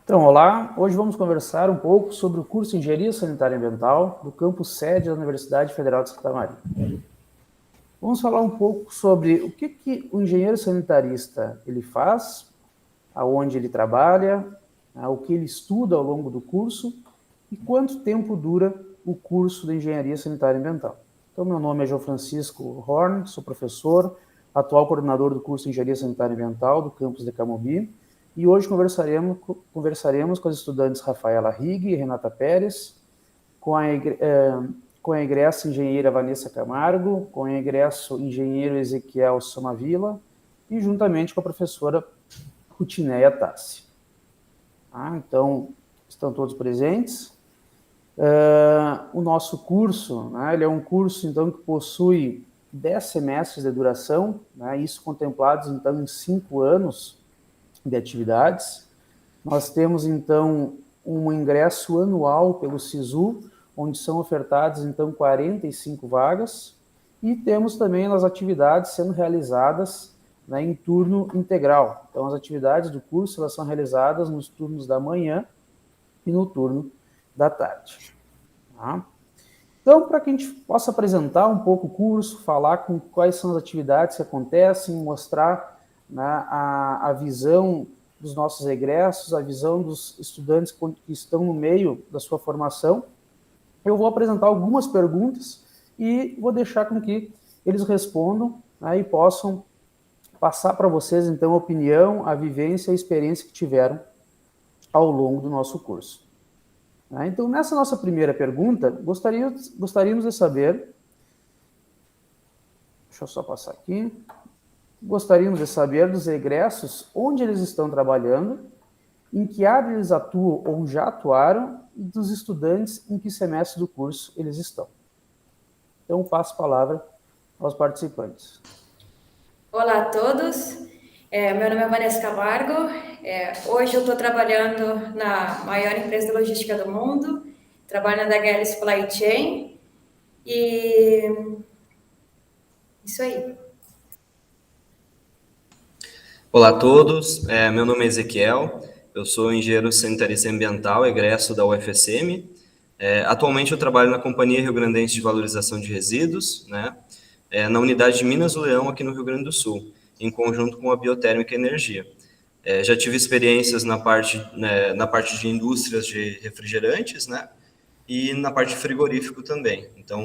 Então, olá, hoje vamos conversar um pouco sobre o curso de Engenharia Sanitária e Ambiental do campus sede da Universidade Federal de Santa Maria. Vamos falar um pouco sobre o que o engenheiro sanitarista ele faz, aonde ele trabalha, o que ele estuda ao longo do curso e quanto tempo dura o curso de Engenharia Sanitária e Ambiental. Então, meu nome é João Francisco Horn, sou professor, atual coordenador do curso de Engenharia Sanitária e Ambiental do campus de Camobi, e hoje conversaremos com as estudantes Rafaela Rigg e Renata Pérez, com a egressa engenheira Vanessa Camargo, com o egresso engenheiro Ezequiel Somavila e juntamente com a professora Rutineia Tassi. Então, estão todos presentes. O nosso curso, ele é um curso então que possui 10 semestres de duração, isso contemplados então em 5 anos de atividades. Nós temos então um ingresso anual pelo SISU, onde são ofertadas então 45 vagas, e temos também as atividades sendo realizadas em turno integral. Então, as atividades do curso elas são realizadas nos turnos da manhã e no turno da tarde. Tá? Então, para que a gente possa apresentar um pouco o curso, falar com quais são as atividades que acontecem, mostrar a visão dos nossos egressos, a visão dos estudantes que estão no meio da sua formação, eu vou apresentar algumas perguntas e vou deixar com que eles respondam e possam passar para vocês, então, a opinião, a vivência e a experiência que tiveram ao longo do nosso curso. Então, nessa nossa primeira pergunta, gostaríamos de saber... Deixa eu só passar aqui. Gostaríamos de saber dos egressos, onde eles estão trabalhando, em que área eles atuam ou já atuaram, e dos estudantes em que semestre do curso eles estão. Então, passo a palavra aos participantes. Olá a todos, meu nome é Vanessa Camargo, hoje eu estou trabalhando na maior empresa de logística do mundo, trabalho na DHL Supply Chain, e isso aí. Olá a todos, meu nome é Ezequiel, eu sou engenheiro sanitarista ambiental, egresso da UFSM. Atualmente eu trabalho na Companhia Rio Grandense de Valorização de Resíduos, né, na unidade de Minas do Leão, aqui no Rio Grande do Sul, em conjunto com a Biotérmica e Energia. Já tive experiências na parte de indústrias de refrigerantes, né, e na parte de frigorífico também. Então,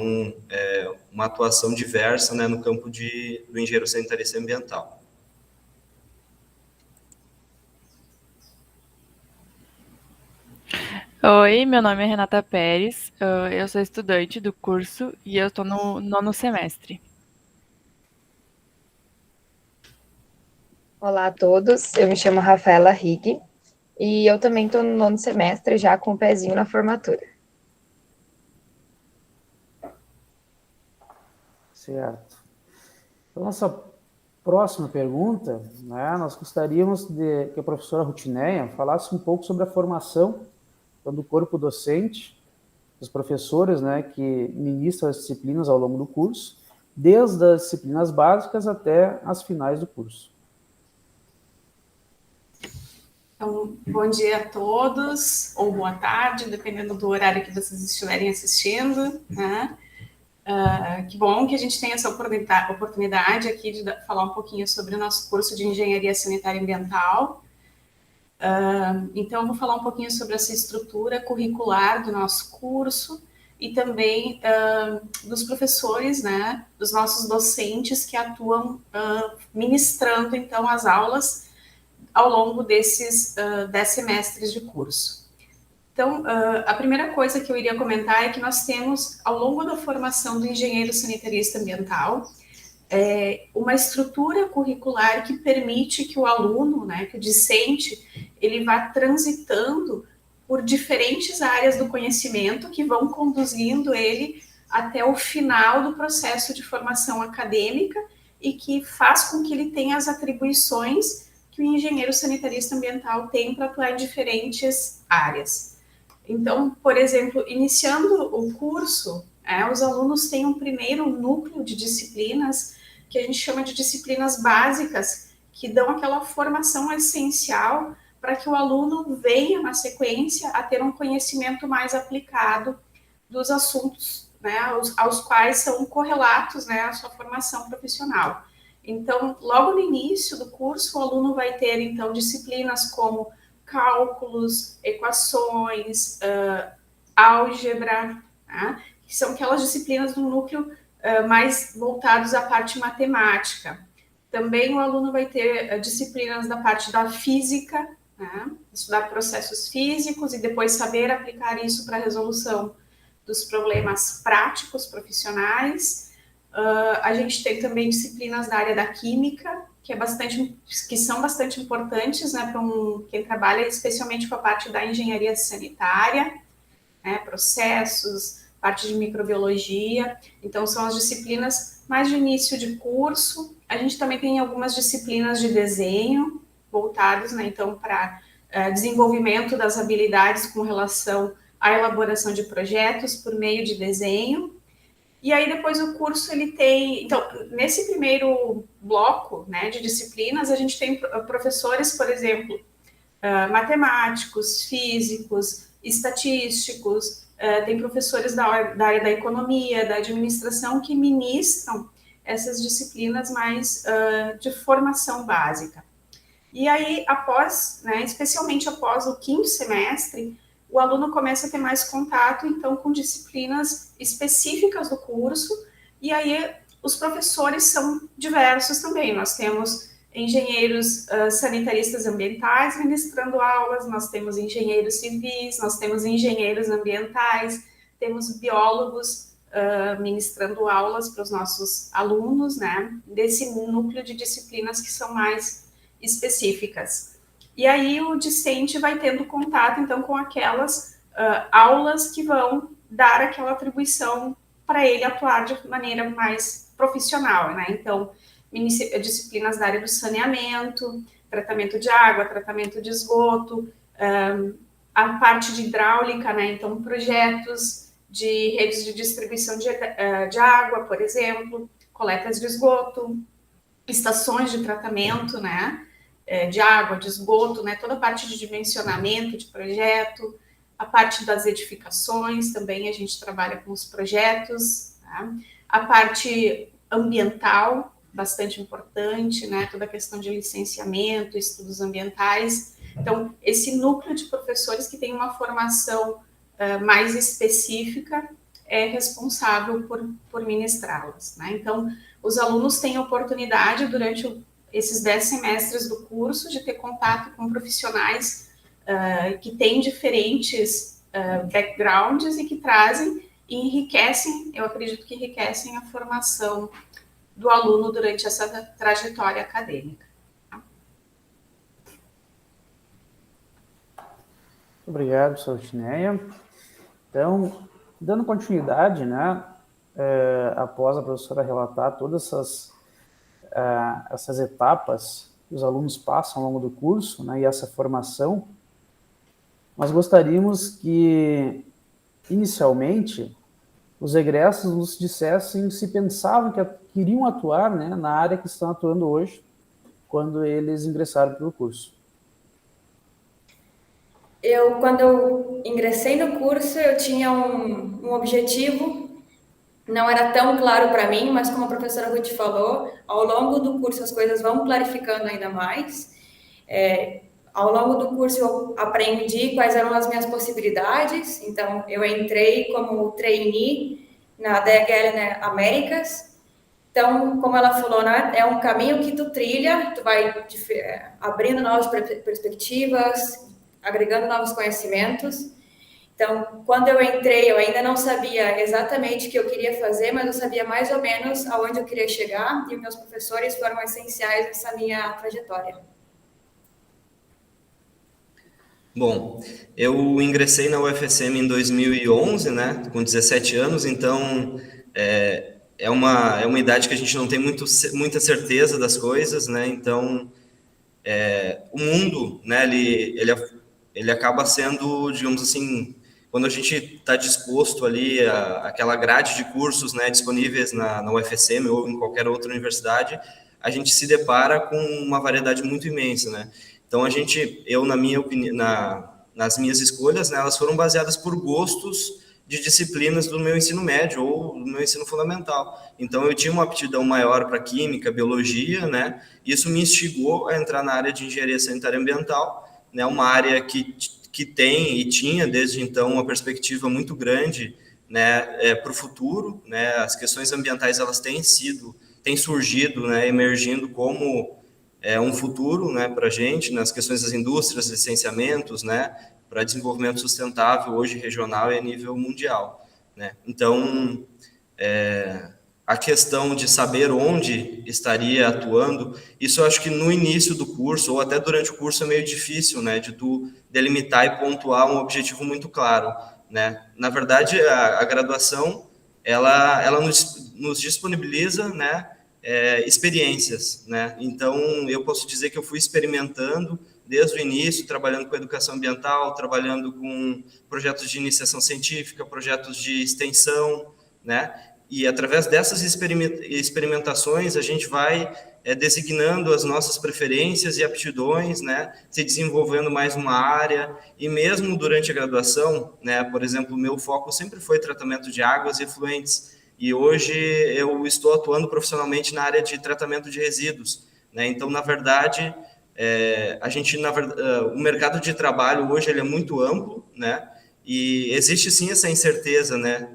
uma atuação diversa, né, no campo do engenheiro sanitarista ambiental. Oi, meu nome é Renata Pérez, eu sou estudante do curso e eu estou no 9º semestre. Olá a todos, eu me chamo Rafaela Rigg e eu também estou no 9º semestre já com o pezinho na formatura. Certo. Então, nossa próxima pergunta, nós gostaríamos que a professora Rutineia falasse um pouco sobre a formação do corpo docente, dos professores que ministram as disciplinas ao longo do curso, desde as disciplinas básicas até as finais do curso. Então, bom dia a todos, ou boa tarde, dependendo do horário que vocês estiverem assistindo, né? Que bom que a gente tem essa oportunidade aqui de falar um pouquinho sobre o nosso curso de Engenharia Sanitária e Ambiental. Então, eu vou falar um pouquinho sobre essa estrutura curricular do nosso curso e também dos professores, né, dos nossos docentes que atuam ministrando, então, as aulas ao longo desses 10 semestres de curso. Então, a primeira coisa que eu iria comentar é que nós temos, ao longo da formação do engenheiro sanitarista ambiental, uma estrutura curricular que permite que o aluno, né, que o discente, ele vá transitando por diferentes áreas do conhecimento que vão conduzindo ele até o final do processo de formação acadêmica e que faz com que ele tenha as atribuições que o engenheiro sanitarista ambiental tem para atuar em diferentes áreas. Então, por exemplo, iniciando o curso, os alunos têm um primeiro núcleo de disciplinas que a gente chama de disciplinas básicas, que dão aquela formação essencial para que o aluno venha, na sequência, a ter um conhecimento mais aplicado dos assuntos, né, aos quais são correlatos, né, à sua formação profissional. Então, logo no início do curso, o aluno vai ter, então, disciplinas como cálculos, equações, álgebra, né, que são aquelas disciplinas do núcleo mais voltados à parte matemática. Também o aluno vai ter disciplinas da parte da física, né, estudar processos físicos e depois saber aplicar isso para a resolução dos problemas práticos profissionais. A gente tem também disciplinas da área da química, que são bastante importantes, né, para quem trabalha especialmente com a parte da engenharia sanitária, né, processos, parte de microbiologia. Então, são as disciplinas mais de início de curso. A gente também tem algumas disciplinas de desenho voltadas, né, então, para desenvolvimento das habilidades com relação à elaboração de projetos por meio de desenho. E aí, depois, o curso, ele tem... Então, nesse primeiro bloco, né, de disciplinas, a gente tem professores, por exemplo, matemáticos, físicos, estatísticos, tem professores da área da economia, da administração, que ministram essas disciplinas mais de formação básica. E aí, após, né, especialmente após o 5º semestre, o aluno começa a ter mais contato, então, com disciplinas específicas do curso, e aí os professores são diversos também. Nós temos engenheiros sanitaristas ambientais ministrando aulas, nós temos engenheiros civis, nós temos engenheiros ambientais, temos biólogos ministrando aulas para os nossos alunos, né, desse núcleo de disciplinas que são mais específicas. E aí o discente vai tendo contato, então, com aquelas aulas que vão dar aquela atribuição para ele atuar de maneira mais profissional, né? Então, disciplinas da área do saneamento, tratamento de água, tratamento de esgoto, a parte de hidráulica, né? Então, projetos de redes de distribuição de água, por exemplo, coletas de esgoto, estações de tratamento, né? De água, de esgoto, né? Toda a parte de dimensionamento de projeto, a parte das edificações, também a gente trabalha com os projetos, tá? A parte ambiental, bastante importante, né? Toda a questão de licenciamento, estudos ambientais. Então, esse núcleo de professores que tem uma formação mais específica é responsável por ministrá-las, né? Então, os alunos têm a oportunidade, durante esses 10 semestres do curso, de ter contato com profissionais que têm diferentes backgrounds e que trazem e enriquecem, eu acredito que enriquecem a formação do aluno durante essa trajetória acadêmica. Obrigado, Saltineia. Então, dando continuidade, né, após a professora relatar todas essas etapas que os alunos passam ao longo do curso, né, e essa formação, nós gostaríamos que, inicialmente, os egressos nos dissessem se pensavam que queriam atuar, né, na área que estão atuando hoje, quando eles ingressaram pelo curso. Quando eu ingressei no curso, eu tinha um objetivo, não era tão claro para mim, mas como a professora Ruth falou, ao longo do curso as coisas vão clarificando ainda mais. Ao longo do curso eu aprendi quais eram as minhas possibilidades, então eu entrei como trainee na DHL, né, Américas. Então, como ela falou, né, é um caminho que tu trilha, tu vai abrindo novas perspectivas, agregando novos conhecimentos. Então, quando eu entrei, eu ainda não sabia exatamente o que eu queria fazer, mas eu sabia mais ou menos aonde eu queria chegar, e meus professores foram essenciais nessa minha trajetória. Bom, eu ingressei na UFSM em 2011, né, com 17 anos, então é uma idade que a gente não tem muita certeza das coisas, né, então o mundo, né, ele acaba sendo, digamos assim, quando a gente está disposto ali àquela grade de cursos, né, disponíveis na UFSM ou em qualquer outra universidade, a gente se depara com uma variedade muito imensa, né? Então, eu, na minha opinião, nas minhas escolhas, né, elas foram baseadas por gostos de disciplinas do meu ensino médio ou do meu ensino fundamental. Então, eu tinha uma aptidão maior para química, biologia, né? Isso me instigou a entrar na área de engenharia sanitária e ambiental, né? Uma área que tem e tinha, desde então, uma perspectiva muito grande, né, para o futuro, né? As questões ambientais, elas têm surgido, né, emergindo como um futuro, né, para a gente, nas questões das indústrias, licenciamentos, né, para desenvolvimento sustentável, hoje regional e a nível mundial, né? Então, a questão de saber onde estaria atuando, isso eu acho que no início do curso, ou até durante o curso, é meio difícil, né, de tu delimitar e pontuar um objetivo muito claro, né? Na verdade, a graduação, ela nos disponibiliza, né, experiências, né? Então, eu posso dizer que eu fui experimentando desde o início, trabalhando com educação ambiental, trabalhando com projetos de iniciação científica, projetos de extensão, né? E através dessas experimentações, a gente vai designando as nossas preferências e aptidões, né? Se desenvolvendo mais uma área, e mesmo durante a graduação, né? Por exemplo, o meu foco sempre foi tratamento de águas e efluentes, e hoje eu estou atuando profissionalmente na área de tratamento de resíduos, né? Então, na verdade, o mercado de trabalho hoje ele é muito amplo, né? E existe sim essa incerteza, né?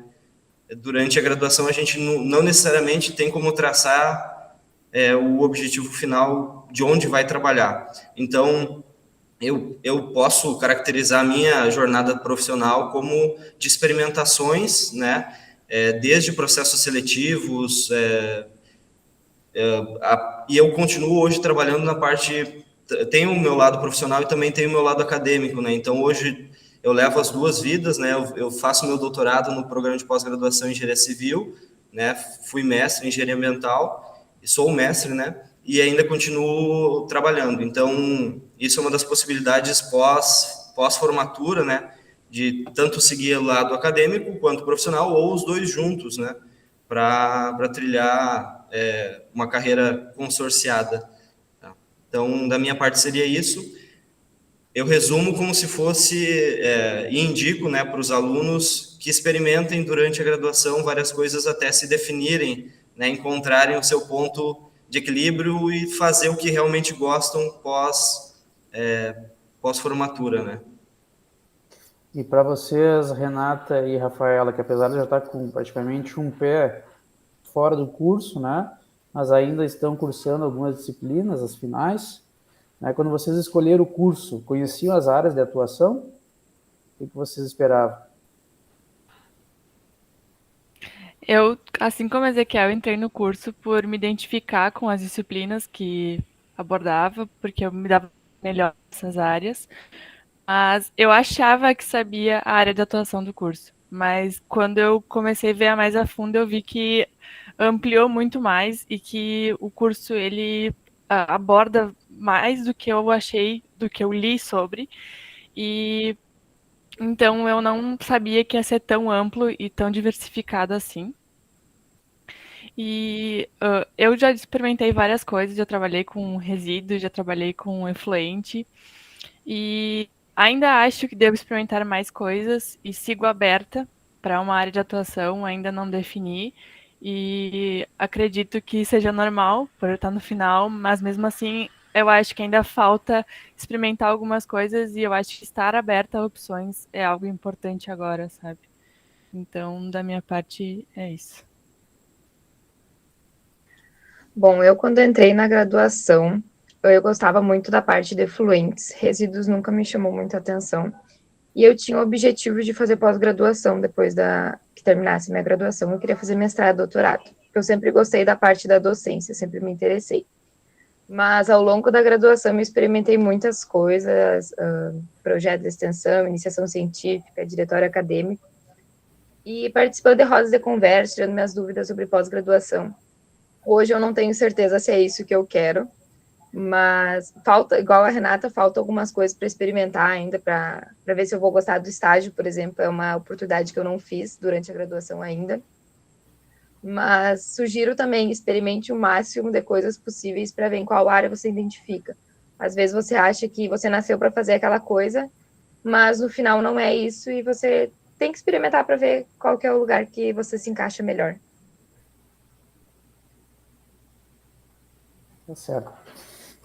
Durante a graduação a gente não necessariamente tem como traçar o objetivo final de onde vai trabalhar. Então, eu posso caracterizar a minha jornada profissional como de experimentações, né? Desde processos seletivos, e eu continuo hoje trabalhando na parte... Tenho o meu lado profissional e também tenho o meu lado acadêmico, né? Então, hoje eu levo as duas vidas, né? Eu faço meu doutorado no programa de pós-graduação em engenharia civil, né? Fui mestre em engenharia ambiental e sou mestre, né? E ainda continuo trabalhando. Então, isso é uma das possibilidades pós-formatura, né? De tanto seguir o lado acadêmico quanto profissional, ou os dois juntos, né? Para trilhar uma carreira consorciada. Tá? Então, da minha parte seria isso. Eu resumo como se fosse, e indico, né, para os alunos que experimentem durante a graduação várias coisas até se definirem, né, encontrarem o seu ponto de equilíbrio e fazer o que realmente gostam pós-formatura, né? E para vocês, Renata e Rafaela, que apesar de já estar com praticamente um pé fora do curso, né, mas ainda estão cursando algumas disciplinas, as finais, né, quando vocês escolheram o curso, conheciam as áreas de atuação? O que vocês esperavam? Eu, assim como a Ezequiel, entrei no curso por me identificar com as disciplinas que abordava, porque eu me dava melhor nessas áreas. Mas eu achava que sabia a área de atuação do curso. Mas quando eu comecei a ver mais a fundo, eu vi que ampliou muito mais e que o curso ele aborda mais do que eu achei, do que eu li sobre. E então eu não sabia que ia ser tão amplo e tão diversificado assim. E eu já experimentei várias coisas, já trabalhei com resíduos, já trabalhei com efluente. E ainda acho que devo experimentar mais coisas e sigo aberta para uma área de atuação, ainda não defini. E acredito que seja normal por eu estar no final, mas mesmo assim eu acho que ainda falta experimentar algumas coisas e eu acho que estar aberta a opções é algo importante agora, sabe? Então, da minha parte, é isso. Bom, eu quando entrei na graduação, eu gostava muito da parte de efluentes, resíduos nunca me chamou muita atenção. E eu tinha o objetivo de fazer pós-graduação depois que terminasse minha graduação. Eu queria fazer mestrado, doutorado. Eu sempre gostei da parte da docência, sempre me interessei. Mas ao longo da graduação eu experimentei muitas coisas, projetos de extensão, iniciação científica, diretório acadêmico, e participando de rodas de conversa, tirando minhas dúvidas sobre pós-graduação. Hoje eu não tenho certeza se é isso que eu quero, mas falta, igual a Renata, falta algumas coisas para experimentar ainda, para ver se eu vou gostar do estágio, por exemplo, é uma oportunidade que eu não fiz durante a graduação ainda. Mas sugiro também, experimente o máximo de coisas possíveis para ver em qual área você identifica. Às vezes você acha que você nasceu para fazer aquela coisa, mas no final não é isso e você tem que experimentar para ver qual que é o lugar que você se encaixa melhor. Tá certo.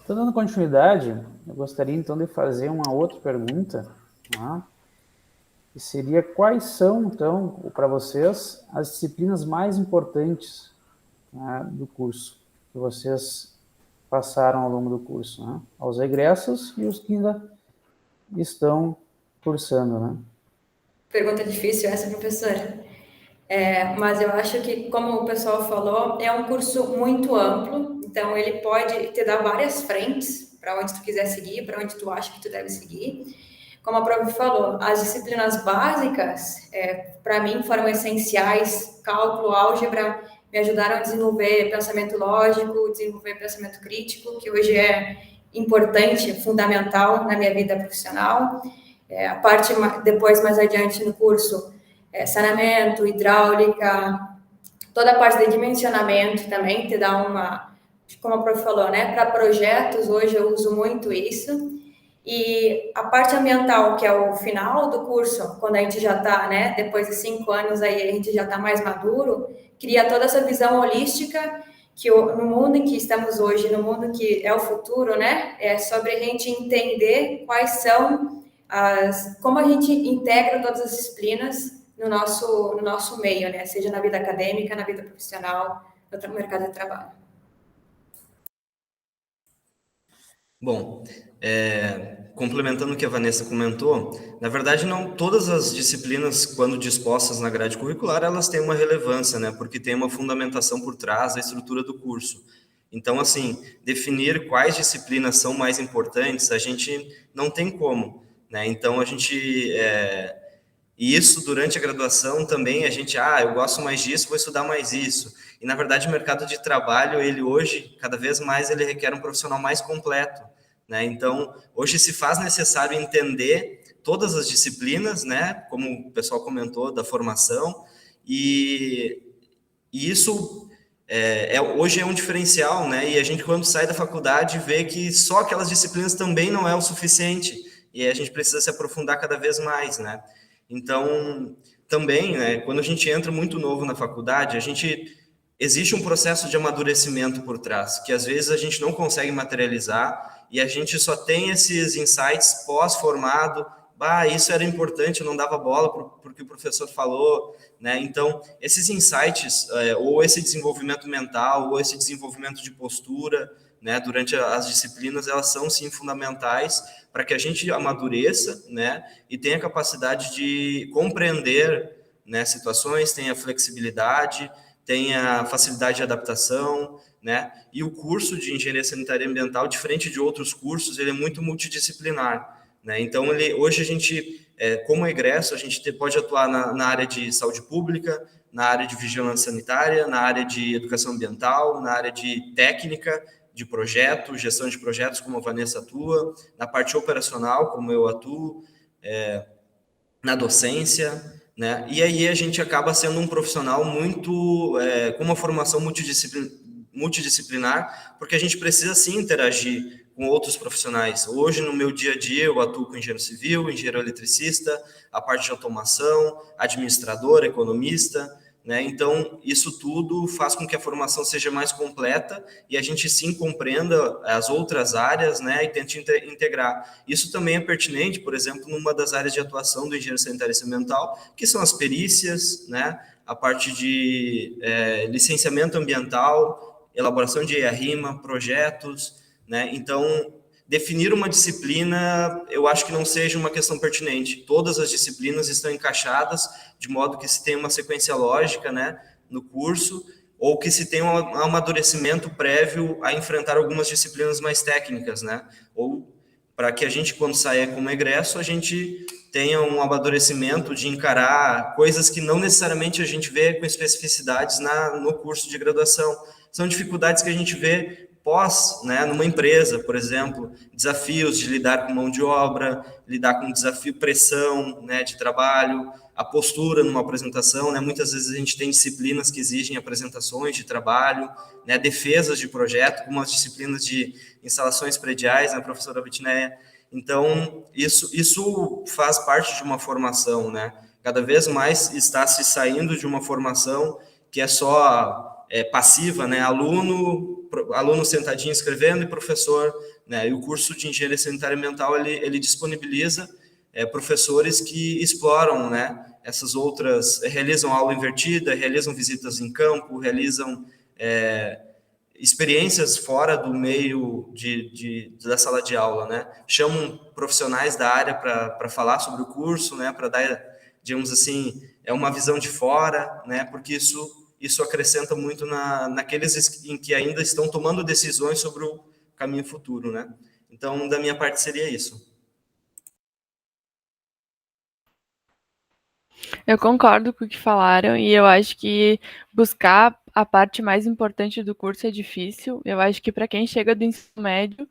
Então, dando continuidade, eu gostaria então de fazer uma outra pergunta, tá? Que seria quais são, então, para vocês, as disciplinas mais importantes, né, do curso, que vocês passaram ao longo do curso, né? Aos egressos e os que ainda estão cursando, né? Pergunta difícil essa, professora. Mas eu acho que, como o pessoal falou, é um curso muito amplo, então ele pode te dar várias frentes para onde tu quiser seguir, para onde tu acha que tu deve seguir. Como a prof falou, as disciplinas básicas, para mim, foram essenciais. Cálculo, álgebra, me ajudaram a desenvolver pensamento lógico, desenvolver pensamento crítico, que hoje é importante, fundamental na minha vida profissional. A parte, depois, mais adiante no curso, saneamento, hidráulica, toda a parte de dimensionamento também, te dá uma, como a prof falou, né, para projetos, hoje eu uso muito isso. E a parte ambiental, que é o final do curso, quando a gente já está, né, depois de 5 anos aí a gente já está mais maduro, cria toda essa visão holística que no mundo em que estamos hoje, no mundo que é o futuro, né, é sobre a gente entender quais são como a gente integra todas as disciplinas no nosso meio, né, seja na vida acadêmica, na vida profissional, no mercado de trabalho. Bom, complementando o que a Vanessa comentou, na verdade, não todas as disciplinas, quando dispostas na grade curricular, elas têm uma relevância, né? Porque tem uma fundamentação por trás da estrutura do curso. Então, assim, definir quais disciplinas são mais importantes, a gente não tem como, né? Então, a gente... E isso, durante a graduação, também a gente, eu gosto mais disso, vou estudar mais isso. E, na verdade, o mercado de trabalho, ele hoje, cada vez mais, ele requer um profissional mais completo, né? Então, hoje se faz necessário entender todas as disciplinas, né? Como o pessoal comentou, da formação, e isso hoje é um diferencial, né? E a gente, quando sai da faculdade, vê que só aquelas disciplinas também não é o suficiente, e a gente precisa se aprofundar cada vez mais, né? Então, também, né, quando a gente entra muito novo na faculdade, existe um processo de amadurecimento por trás, que às vezes a gente não consegue materializar e a gente só tem esses insights pós-formado. Isso era importante, eu não dava bola porque o professor falou, né? Então, esses insights, ou esse desenvolvimento mental, ou esse desenvolvimento de postura, né, durante as disciplinas, elas são, sim, fundamentais para que a gente amadureça, né, e tenha capacidade de compreender, né, situações, tenha flexibilidade, tenha facilidade de adaptação, né, e o curso de Engenharia Sanitária e Ambiental, diferente de outros cursos, ele é muito multidisciplinar, né, então hoje a gente, como egresso, a gente pode atuar na área de saúde pública, na área de vigilância sanitária, na área de educação ambiental, na área de técnica, de projeto, gestão de projetos, como a Vanessa atua, na parte operacional, como eu atuo, na docência, né? E aí a gente acaba sendo um profissional muito, com uma formação multidisciplinar, porque a gente precisa, sim, interagir com outros profissionais. Hoje, no meu dia a dia, eu atuo com engenheiro civil, engenheiro eletricista, a parte de automação, administrador, economista, né? Então, isso tudo faz com que a formação seja mais completa e a gente, sim, compreenda as outras áreas, né, e tente integrar. Isso também é pertinente, por exemplo, numa das áreas de atuação do engenheiro sanitário e ambiental, que são as perícias, né, a parte de licenciamento ambiental, elaboração de EIA-RIMA, projetos, né? Então, definir uma disciplina, eu acho que não seja uma questão pertinente. Todas as disciplinas estão encaixadas de modo que se tenha uma sequência lógica, né, no curso, ou que se tenha um amadurecimento prévio a enfrentar algumas disciplinas mais técnicas, né? Ou para que a gente, quando saia como egresso, a gente tenha um amadurecimento de encarar coisas que não necessariamente a gente vê com especificidades no curso de graduação. São dificuldades que a gente vê pós, né, numa empresa, por exemplo, desafios de lidar com mão de obra, lidar com desafio, pressão, né, de trabalho, a postura numa apresentação, né, muitas vezes a gente tem disciplinas que exigem apresentações de trabalho, né, defesas de projeto, como as disciplinas de instalações prediais, né, professora Vitneia. Então, isso faz parte de uma formação, né, cada vez mais está se saindo de uma formação que é só passiva, né? Aluno sentadinho escrevendo e professor, né? E o curso de Engenharia Sanitária e Ambiental, ele disponibiliza professores que exploram, né? Essas outras, realizam aula invertida, realizam visitas em campo, realizam experiências fora do meio da sala de aula, né? Chamam profissionais da área para falar sobre o curso, né? Para dar, digamos assim, uma visão de fora, né? Porque isso acrescenta muito naqueles em que ainda estão tomando decisões sobre o caminho futuro, né? Então, da minha parte, seria isso. Eu concordo com o que falaram e eu acho que buscar a parte mais importante do curso é difícil. Eu acho que para quem chega do ensino médio,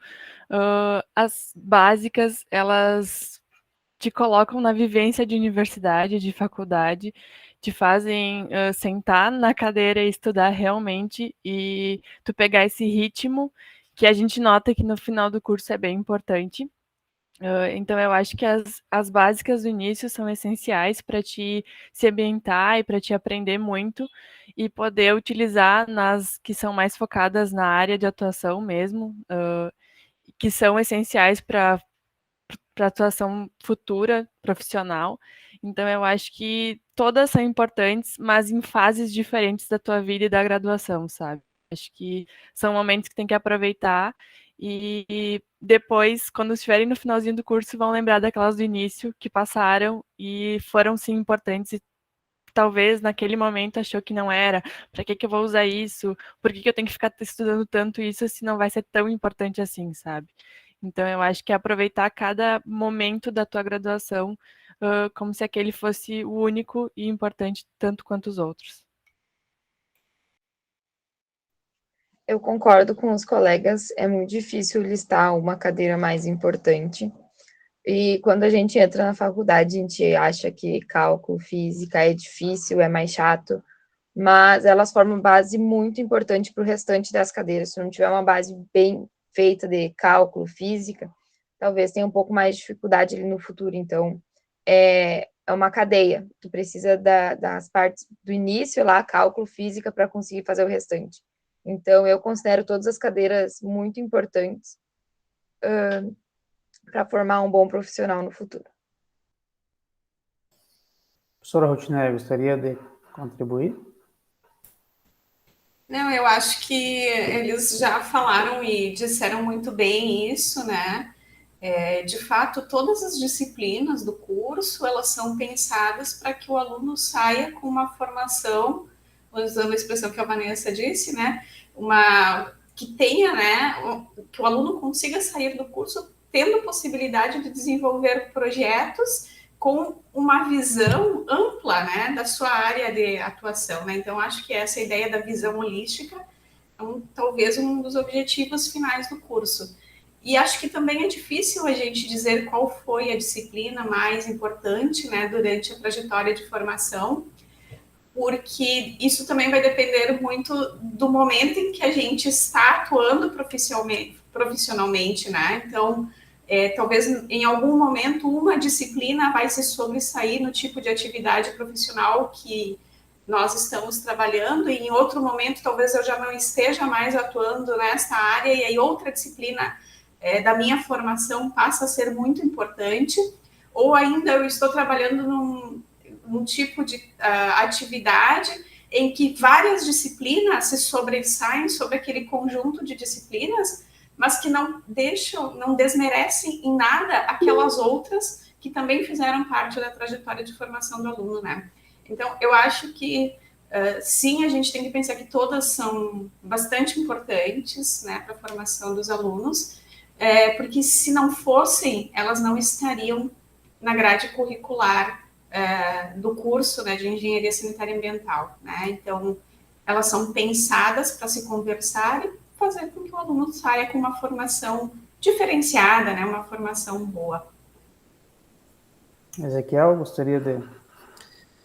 as básicas, elas te colocam na vivência de universidade, de faculdade, te fazem sentar na cadeira e estudar realmente e tu pegar esse ritmo que a gente nota que no final do curso é bem importante. Então, eu acho que as básicas do início são essenciais para te se ambientar e para te aprender muito e poder utilizar nas que são mais focadas na área de atuação mesmo, que são essenciais para atuação futura, profissional. Então, eu acho que todas são importantes, mas em fases diferentes da tua vida e da graduação, sabe? Acho que são momentos que tem que aproveitar e depois, quando estiverem no finalzinho do curso, vão lembrar daquelas do início que passaram e foram, sim, importantes e talvez naquele momento achou que não era. Para que eu vou usar isso? Por que eu tenho que ficar estudando tanto isso se não vai ser tão importante assim, sabe? Então, eu acho que é aproveitar cada momento da tua graduação como se aquele fosse o único e importante tanto quanto os outros. Eu concordo com os colegas, é muito difícil listar uma cadeira mais importante. E quando a gente entra na faculdade, a gente acha que cálculo, física é difícil, é mais chato, mas elas formam base muito importante para o restante das cadeiras. Se não tiver uma base bem feita de cálculo, física, talvez tenha um pouco mais de dificuldade ali no futuro. Então, é uma cadeia. Tu precisa das partes do início lá, cálculo, física, para conseguir fazer o restante. Então, eu considero todas as cadeiras muito importantes para formar um bom profissional no futuro. Professora Routineia, gostaria de contribuir? Não, eu acho que eles já falaram e disseram muito bem isso, né? De fato, todas as disciplinas do curso, elas são pensadas para que o aluno saia com uma formação, usando a expressão que a Vanessa disse, né? Que tenha, né? Que o aluno consiga sair do curso tendo possibilidade de desenvolver projetos com uma visão ampla, né, da sua área de atuação, né? Então, acho que essa ideia da visão holística é talvez um dos objetivos finais do curso. E acho que também é difícil a gente dizer qual foi a disciplina mais importante, né, durante a trajetória de formação, porque isso também vai depender muito do momento em que a gente está atuando profissionalmente, né? Então, talvez em algum momento uma disciplina vai se sobressair no tipo de atividade profissional que nós estamos trabalhando, e em outro momento talvez eu já não esteja mais atuando nesta área, e aí outra disciplina da minha formação passa a ser muito importante, ou ainda eu estou trabalhando num tipo de atividade em que várias disciplinas se sobressaem sobre aquele conjunto de disciplinas, mas que não desmerecem em nada aquelas outras que também fizeram parte da trajetória de formação do aluno, né? Então, eu acho que, sim, a gente tem que pensar que todas são bastante importantes, né, para a formação dos alunos, porque se não fossem, elas não estariam na grade curricular do curso, né, de Engenharia Sanitária e Ambiental, né? Então, elas são pensadas para se conversar e fazer com que o aluno saia com uma formação diferenciada, né, uma formação boa. Ezequiel, gostaria de...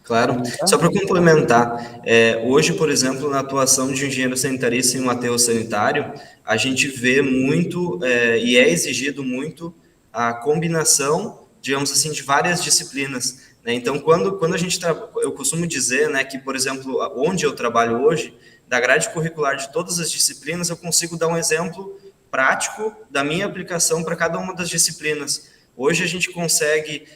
Claro, só para complementar, hoje, por exemplo, na atuação de um engenheiro sanitarista em um aterro sanitário, a gente vê muito, e é exigido muito, a combinação, digamos assim, de várias disciplinas, né? Então, quando a gente eu costumo dizer, né, que, por exemplo, onde eu trabalho hoje, da grade curricular de todas as disciplinas, eu consigo dar um exemplo prático da minha aplicação para cada uma das disciplinas. Hoje a gente consegue...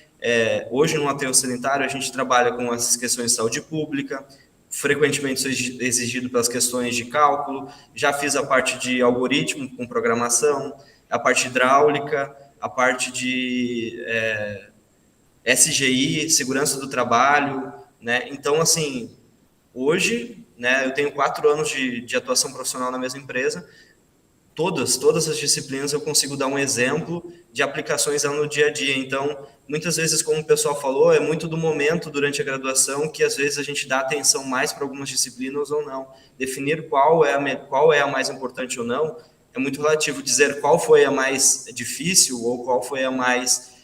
hoje no aterro sanitário a gente trabalha com essas questões de saúde pública, frequentemente sou exigido pelas questões de cálculo, já fiz a parte de algoritmo com programação, a parte hidráulica, a parte de SGI, segurança do trabalho, né? Então, assim, hoje, né, eu tenho 4 anos de atuação profissional na mesma empresa. Todas as disciplinas eu consigo dar um exemplo de aplicações no dia a dia. Então, muitas vezes, como o pessoal falou, é muito do momento durante a graduação que às vezes a gente dá atenção mais para algumas disciplinas ou não. Definir qual é a mais importante ou não é muito relativo. Dizer qual foi a mais difícil ou qual foi a mais...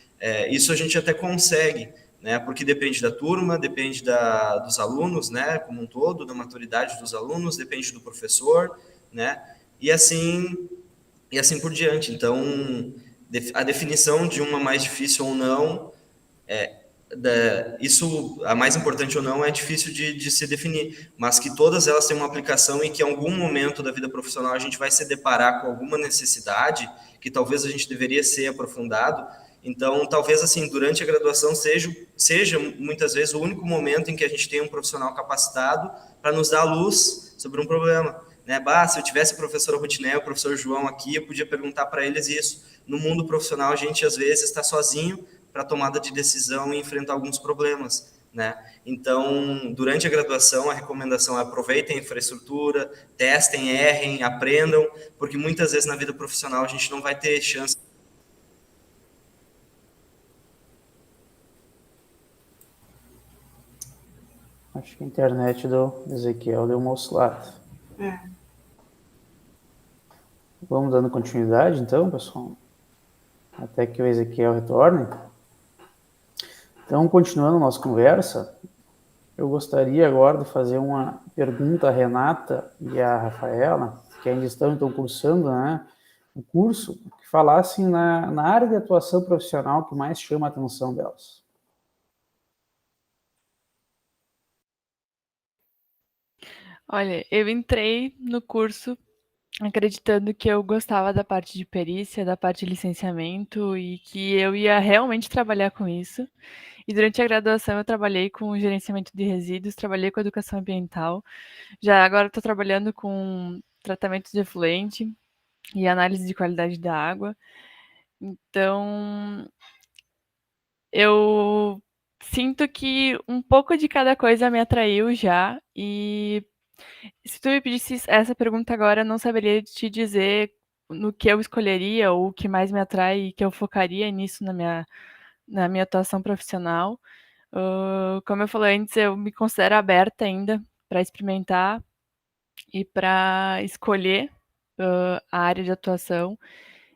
isso a gente até consegue, né? Porque depende da turma, depende dos alunos, né? Como um todo, da maturidade dos alunos, depende do professor, né? E assim por diante. Então, a definição de uma mais difícil ou não, isso, a mais importante ou não, é difícil de se definir, mas que todas elas têm uma aplicação e que em algum momento da vida profissional a gente vai se deparar com alguma necessidade que talvez a gente deveria ser aprofundado. Então, talvez assim, durante a graduação seja muitas vezes o único momento em que a gente tem um profissional capacitado para nos dar luz sobre um problema. Né? Se eu tivesse a professora Rutinel, o professor João aqui, eu podia perguntar para eles isso. No mundo profissional, a gente às vezes está sozinho para a tomada de decisão e enfrentar alguns problemas, né? Então, durante a graduação, a recomendação é aproveitem a infraestrutura, testem, errem, aprendam, porque muitas vezes na vida profissional a gente não vai ter chance. Acho que a internet do Ezequiel deu uma oscilada. Vamos dando continuidade, então, pessoal, até que o Ezequiel retorne. Então, continuando a nossa conversa, eu gostaria agora de fazer uma pergunta à Renata e à Rafaela, que ainda estão então cursando, né, o curso, que falassem na área de atuação profissional que mais chama a atenção delas. Olha, eu entrei no curso acreditando que eu gostava da parte de perícia, da parte de licenciamento e que eu ia realmente trabalhar com isso. E durante a graduação eu trabalhei com gerenciamento de resíduos, trabalhei com educação ambiental. Já agora estou trabalhando com tratamento de efluente e análise de qualidade da água. Então, eu sinto que um pouco de cada coisa me atraiu já, e se tu me pedisse essa pergunta agora, eu não saberia te dizer no que eu escolheria ou o que mais me atrai e que eu focaria nisso na minha atuação profissional. Como eu falei antes, eu me considero aberta ainda para experimentar e para escolher a área de atuação.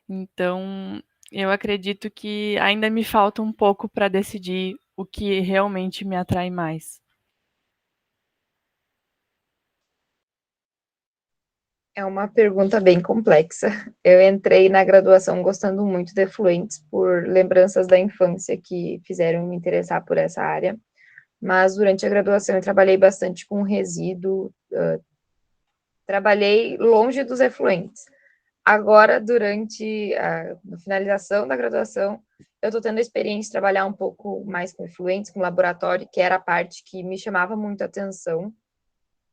Então, eu acredito que ainda me falta um pouco para decidir o que realmente me atrai mais. É uma pergunta bem complexa. Eu entrei na graduação gostando muito de efluentes por lembranças da infância que fizeram me interessar por essa área, mas durante a graduação eu trabalhei bastante com resíduo, trabalhei longe dos efluentes. Agora, durante a finalização da graduação, eu estou tendo a experiência de trabalhar um pouco mais com efluentes, com laboratório, que era a parte que me chamava muito a atenção,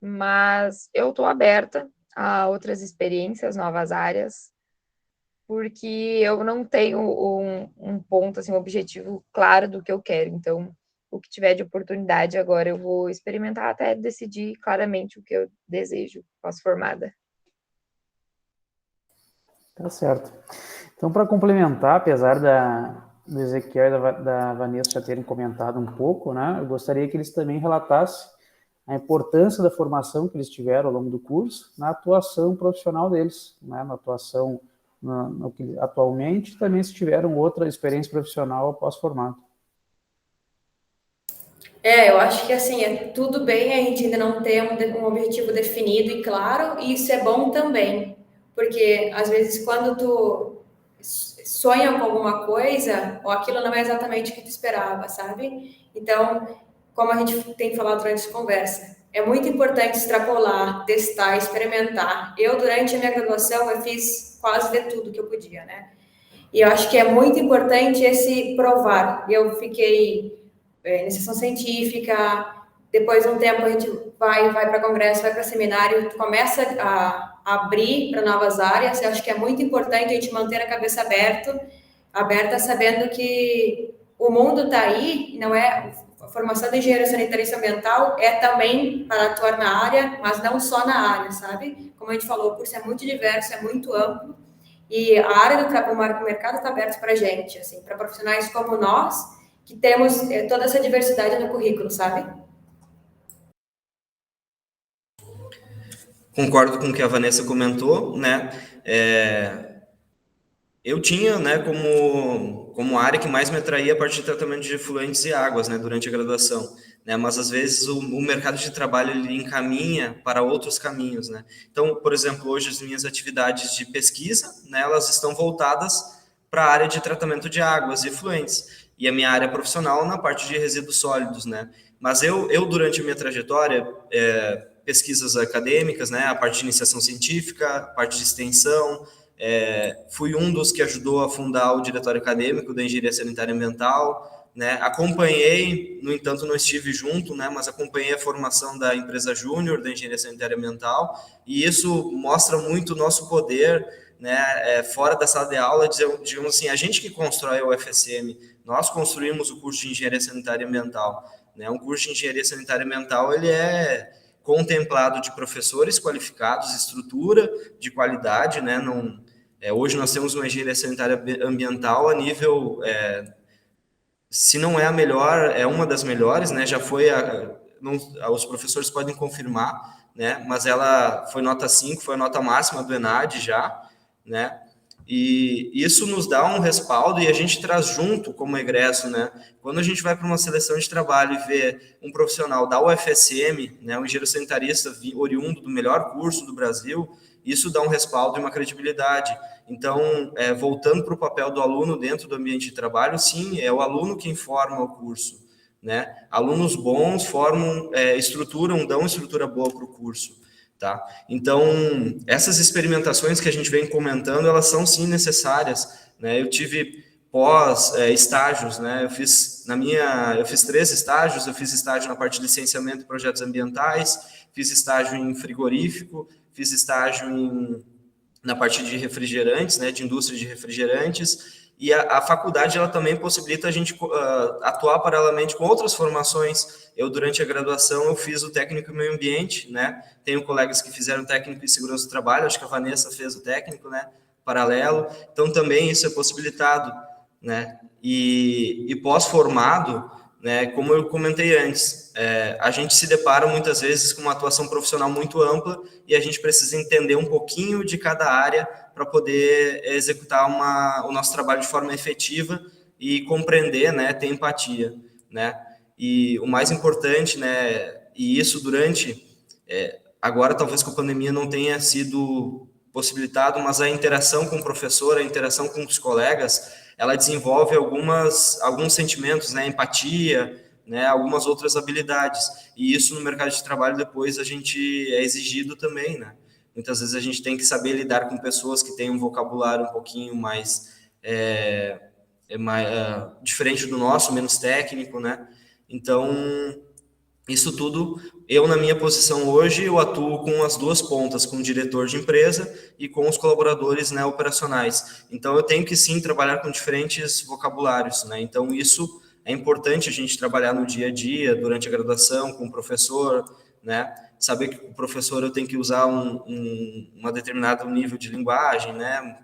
mas eu estou aberta a outras experiências, novas áreas, porque eu não tenho um ponto, assim, um objetivo claro do que eu quero. Então, o que tiver de oportunidade agora, eu vou experimentar até decidir claramente o que eu desejo pós-formada. Tá certo. Então, para complementar, apesar do Ezequiel e da Vanessa já terem comentado um pouco, né, eu gostaria que eles também relatassem a importância da formação que eles tiveram ao longo do curso na atuação profissional deles, né, na atuação no que atualmente, também se tiveram outra experiência profissional após formado. Eu acho que assim, tudo bem a gente ainda não ter um objetivo definido e claro, e isso é bom também, porque às vezes quando tu sonha com alguma coisa, ou aquilo não é exatamente o que tu esperava, sabe? Então, como a gente tem falado durante essa conversa, é muito importante extrapolar, testar, experimentar. Eu, durante a minha graduação, eu fiz quase de tudo que eu podia, né? E eu acho que é muito importante esse provar. Eu fiquei iniciação científica, depois de um tempo a gente vai para congresso, vai para seminário, começa a abrir para novas áreas. Eu acho que é muito importante a gente manter a cabeça aberta, sabendo que o mundo está aí, não é a formação de engenheiro sanitarista ambiental é também para atuar na área, mas não só na área, sabe? Como a gente falou, o curso é muito diverso, é muito amplo, e a área do trabalho, o mercado está aberto para a gente, assim, para profissionais como nós, que temos toda essa diversidade no currículo, sabe? Concordo com o que a Vanessa comentou, né? Eu tinha, né, como área que mais me atraía a parte de tratamento de efluentes e águas, né, durante a graduação, né, mas às vezes o mercado de trabalho ele encaminha para outros caminhos, né. Então, por exemplo, hoje as minhas atividades de pesquisa, né, elas estão voltadas para a área de tratamento de águas e efluentes, e a minha área profissional na parte de resíduos sólidos, né. Mas eu durante a minha trajetória, pesquisas acadêmicas, né, a parte de iniciação científica, a parte de extensão, fui um dos que ajudou a fundar o diretório acadêmico da Engenharia Sanitária e Ambiental, né? Acompanhei, no entanto não estive junto, né? Mas acompanhei a formação da empresa júnior da Engenharia Sanitária e Ambiental, e isso mostra muito o nosso poder, né? Fora da sala de aula, digamos assim, a gente que constrói o UFSM, nós construímos o curso de Engenharia Sanitária e Ambiental, né? Um curso de Engenharia Sanitária e Ambiental, ele é contemplado de professores qualificados, estrutura de qualidade, né? Hoje nós temos uma engenharia sanitária ambiental a nível, se não é a melhor, é uma das melhores, né? Já foi, os professores podem confirmar, né? Mas ela foi nota 5, foi a nota máxima do ENAD já, né? E isso nos dá um respaldo e a gente traz junto como egresso, né? Quando a gente vai para uma seleção de trabalho e vê um profissional da UFSM, né, um engenheiro sanitarista oriundo do melhor curso do Brasil, isso dá um respaldo e uma credibilidade. Então, voltando para o papel do aluno dentro do ambiente de trabalho, sim, é o aluno quem forma o curso, né? Alunos bons formam, dão estrutura boa para o curso. Tá? Então, essas experimentações que a gente vem comentando, elas são sim necessárias, né? Eu tive estágios, né? Eu fiz 3 estágios, eu fiz estágio na parte de licenciamento de projetos ambientais, fiz estágio em frigorífico, fiz estágio na parte de refrigerantes, né? De indústria de refrigerantes, e a faculdade ela também possibilita a gente atuar paralelamente com outras formações. Eu, durante a graduação, eu fiz o técnico em meio ambiente, né? Tenho colegas que fizeram técnico em segurança do trabalho, acho que a Vanessa fez o técnico, né? Paralelo. Então, também isso é possibilitado, né? E pós-formado, né? Como eu comentei antes, a gente se depara muitas vezes com uma atuação profissional muito ampla e a gente precisa entender um pouquinho de cada área para poder executar o nosso trabalho de forma efetiva e compreender, né? Ter empatia, né? E o mais importante, né, e isso agora talvez com a pandemia não tenha sido possibilitado, mas a interação com o professor, a interação com os colegas, ela desenvolve alguns sentimentos, né, empatia, né, algumas outras habilidades, e isso no mercado de trabalho depois a gente é exigido também, né, muitas vezes a gente tem que saber lidar com pessoas que têm um vocabulário um pouquinho mais diferente do nosso, menos técnico, né. Então, isso tudo, eu na minha posição hoje, eu atuo com as duas pontas, com o diretor de empresa e com os colaboradores, né, operacionais. Então, eu tenho que sim trabalhar com diferentes vocabulários, né, então isso é importante a gente trabalhar no dia a dia, durante a graduação, com o professor, né, saber que o professor eu tenho que usar uma determinado nível de linguagem, né,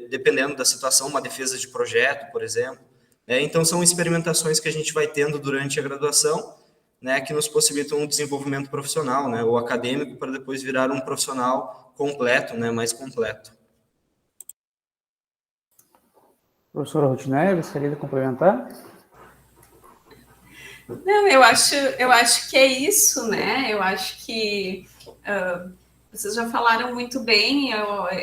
dependendo da situação, uma defesa de projeto, por exemplo. Então, são experimentações que a gente vai tendo durante a graduação, né, que nos possibilitam um desenvolvimento profissional, né, ou acadêmico, para depois virar um profissional completo, né, mais completo. Professora Rutineia, gostaria de complementar? Não, eu acho que é isso, né? Eu acho que vocês já falaram muito bem,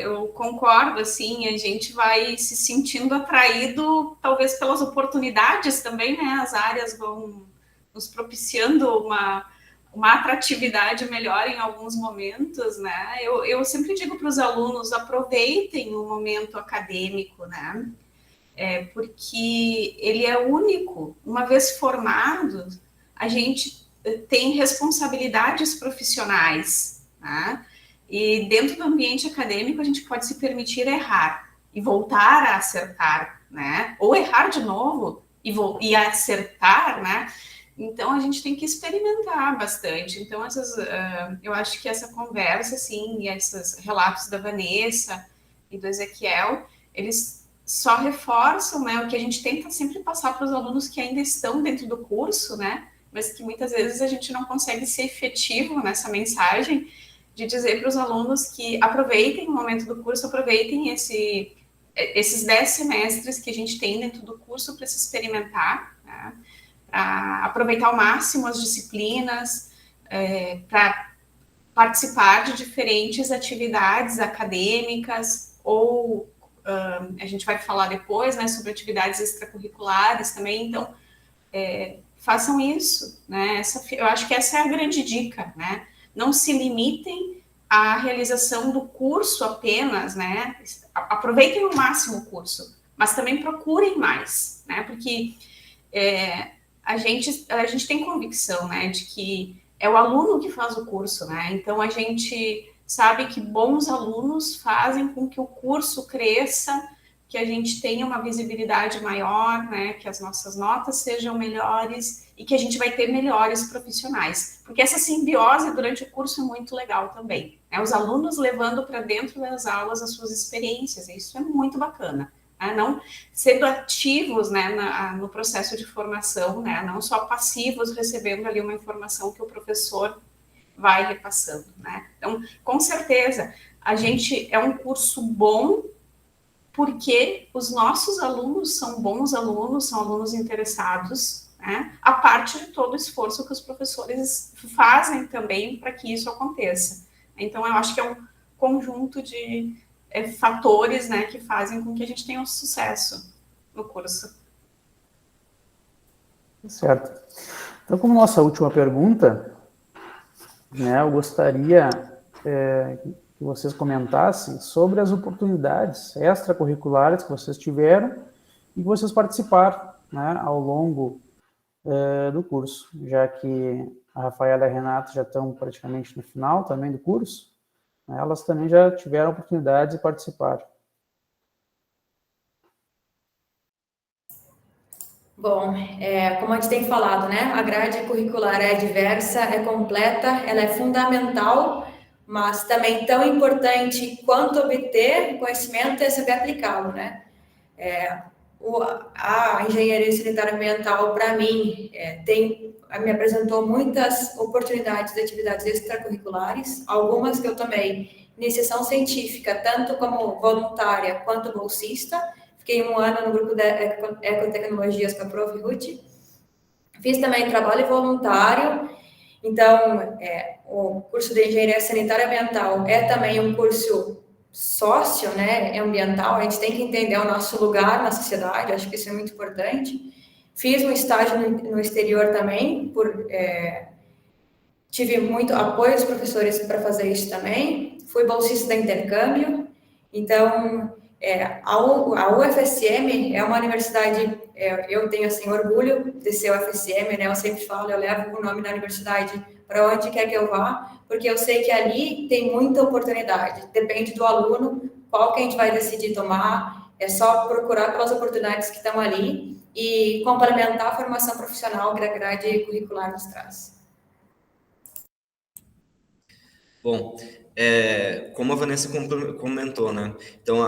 eu concordo, assim, a gente vai se sentindo atraído, talvez pelas oportunidades também, né? As áreas vão nos propiciando uma atratividade melhor em alguns momentos, né? Eu sempre digo para os alunos, aproveitem o momento acadêmico, né? Porque ele é único. Uma vez formado, a gente tem responsabilidades profissionais, né? E dentro do ambiente acadêmico, a gente pode se permitir errar e voltar a acertar, né? Ou errar de novo e acertar, né? Então, a gente tem que experimentar bastante. Então, eu acho que essa conversa, assim, e esses relatos da Vanessa e do Ezequiel, eles só reforçam, né, o que a gente tenta sempre passar para os alunos que ainda estão dentro do curso, né, mas que muitas vezes a gente não consegue ser efetivo nessa mensagem de dizer para os alunos que aproveitem o momento do curso, aproveitem esses 10 semestres que a gente tem dentro do curso para se experimentar, né, para aproveitar ao máximo as disciplinas, para participar de diferentes atividades acadêmicas ou a gente vai falar depois, né, sobre atividades extracurriculares também, então façam isso, né, eu acho que essa é a grande dica, né, não se limitem à realização do curso apenas, né, aproveitem ao máximo o curso, mas também procurem mais, né, porque a gente tem convicção, né, de que é o aluno que faz o curso, né, então a gente sabe que bons alunos fazem com que o curso cresça, que a gente tenha uma visibilidade maior, né, que as nossas notas sejam melhores e que a gente vai ter melhores profissionais. Porque essa simbiose durante o curso é muito legal também, né? Os alunos levando para dentro das aulas as suas experiências, e isso é muito bacana. Né? Não sendo ativos, né, no processo de formação, né? Não só passivos recebendo ali uma informação que o professor vai repassando, né? Então, com certeza, a gente é um curso bom porque os nossos alunos são bons alunos, são alunos interessados, né? A parte de todo o esforço que os professores fazem também para que isso aconteça. Então, eu acho que é um conjunto de fatores, né, que fazem com que a gente tenha um sucesso no curso. Certo. Então, como nossa última pergunta, né, eu gostaria que vocês comentassem sobre as oportunidades extracurriculares que vocês tiveram e que vocês participaram, né, ao longo do curso, já que a Rafaela e a Renata já estão praticamente no final também do curso, né, elas também já tiveram oportunidade de participar. Bom, como a gente tem falado, né, a grade curricular é diversa, é completa, ela é fundamental, mas também tão importante quanto obter conhecimento é saber aplicá-lo, né? A engenharia sanitária ambiental, para mim, me apresentou muitas oportunidades de atividades extracurriculares, algumas que eu tomei iniciação científica, tanto como voluntária quanto bolsista. Fiquei 1 ano no grupo de Ecotecnologias com a Prof. Ruth. Fiz também trabalho voluntário. Então, o curso de Engenharia Sanitária Ambiental é também um curso sócio, né, ambiental. A gente tem que entender o nosso lugar na sociedade, acho que isso é muito importante. Fiz um estágio no exterior também, tive muito apoio dos professores para fazer isso também. Fui bolsista de intercâmbio. Então, a UFSM é uma universidade, eu tenho assim orgulho de ser UFSM, né? Eu sempre falo, eu levo o nome da universidade para onde quer que eu vá, porque eu sei que ali tem muita oportunidade. Depende do aluno, qual que a gente vai decidir tomar. É só procurar pelas oportunidades que estão ali e complementar a formação profissional que a grade curricular nos traz. Bom, como a Vanessa comentou, né? Então,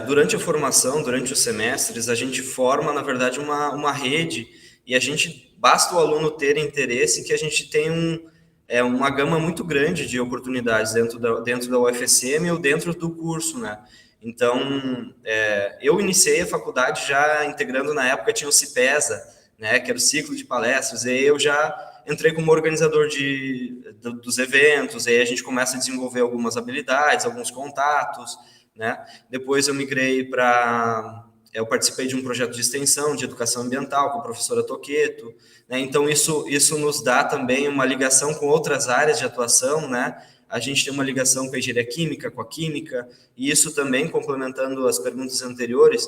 durante a formação, durante os semestres, a gente forma, na verdade, uma rede E basta o aluno ter interesse que a gente tem uma gama muito grande de oportunidades dentro da UFSM ou dentro do curso, né? Então, eu iniciei a faculdade já integrando, na época tinha o CIPESA, né, que era o ciclo de palestras, e aí eu já entrei como organizador dos eventos, aí a gente começa a desenvolver algumas habilidades, alguns contatos, né? Depois eu migrei eu participei de um projeto de extensão de educação ambiental com a professora Toqueto, né? Então isso nos dá também uma ligação com outras áreas de atuação, né? A gente tem uma ligação com a engenharia química, com a química, e isso também, complementando as perguntas anteriores,